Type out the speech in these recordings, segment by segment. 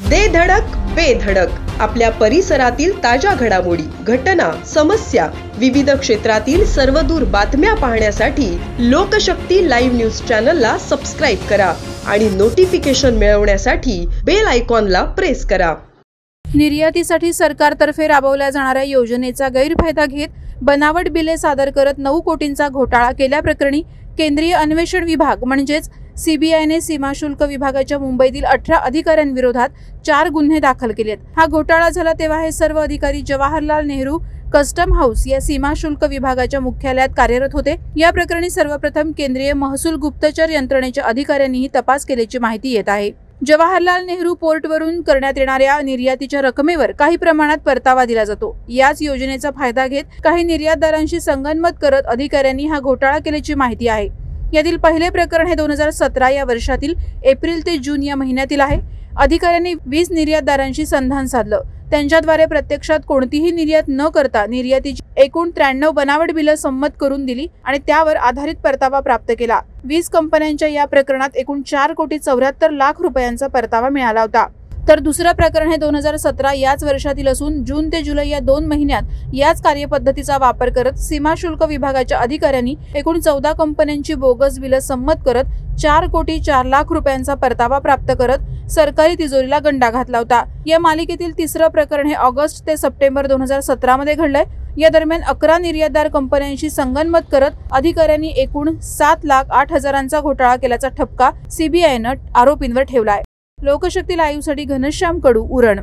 दे धडक बेधडक आपल्या परिसरातील ताज्या घडामोडी, घटना, समस्या, विविध क्षेत्रातील सर्वदूर बातम्या पाहण्यासाठी लोकशक्ती लाईव्ह न्यूज चॅनलला सबस्क्राईब करा आणि नोटिफिकेशन मिळवण्यासाठी बेल आयकॉनला प्रेस करा। निर्यातीसाठी सरकारतर्फे राबवल्या जाणाऱ्या योजनेचा गैरफायदा घेत बनावट बिले सादर करत 9 कोटींचा घोटाळा केल्याप्रकरणी केंद्रीय अन्वेषण विभाग म्हणजेच सीबीआयने सीमाशुल्क विभागाच्या मुंबईतील 18 अधिकाऱ्यांविरोधात 4 गुन्हे दाखल केलेत। हा घोटाळा झाला तेव्हा हे सर्व अधिकारी जवाहरलाल नेहरू कस्टम हाऊस या सीमाशुल्क विभागाच्या मुख्यालयात कार्यरत होते। या प्रकरणी सर्वप्रथम केंद्रीय महसूल गुप्तचर यंत्रणेच्या अधिकाऱ्यांनीही तपास केल्याची माहिती येत आहे। जवाहरलाल नेहरू पोर्टवरून करण्यात येणाऱ्या निर्यातीच्या रकमेवर काही प्रमाणात परतावा दिला जातो। याच योजनेचा फायदा घेत काही निर्यातदारांशी संगनमत करत अधिकाऱ्यांनी हा घोटाळा केल्याची माहिती आहे। यातील पहिले प्रकरण हे 2017 या वर्षातील एप्रिल ते जून या महिन्यातील आहे। अधिकाऱ्यांनी 20 निर्यातदारांशी संधान साधलं। त्यांच्याद्वारे प्रत्यक्षात कोणतीही निर्यात न करता निर्यातीची एकूण 93 बनावट बिलं संमत करून दिली आणि त्यावर आधारित परतावा प्राप्त केला। 20 कंपन्यांच्या या प्रकरणात एकूण 4,74 लाख रुपयांचा परतावा मिळाला होता। तर दुसरं प्रकरण हे 2017 याच वर्षातील असून जून ते जुलै या 2 महिन्यात याच कार्यपद्धतीचा वापर करत सीमाशुल्क विभागाच्या अधिकाऱ्यांनी एकूण 14 कंपन्यांची बोगस बिलं संमत करत 4,04 लाख रुपयांचा परतावा प्राप्त करत सरकारी तिजोरीला गंडा घातला होता। या मालिकेतील तिसरं प्रकरण हे ऑगस्ट ते सप्टेंबर 2017 मध्ये घडलंय। या दरम्यान 11 निर्यातदार कंपन्यांशी संगनमत करत अधिकाऱ्यांनी एकूण 7,08,000चा घोटाळा केल्याचा ठपका सीबीआयनं आरोपींवर ठेवलाय। लोकशक्ती लाईव्ह साठी घनश्याम कडू, उरण।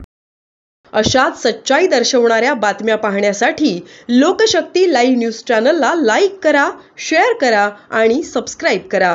अशाच सच्चाई दर्शवणाऱ्या बातम्या पाहण्यासाठी लोकशक्ती लाईव्ह न्यूज चॅनलला लाईक करा, शेअर करा आणि सबस्क्राईब करा।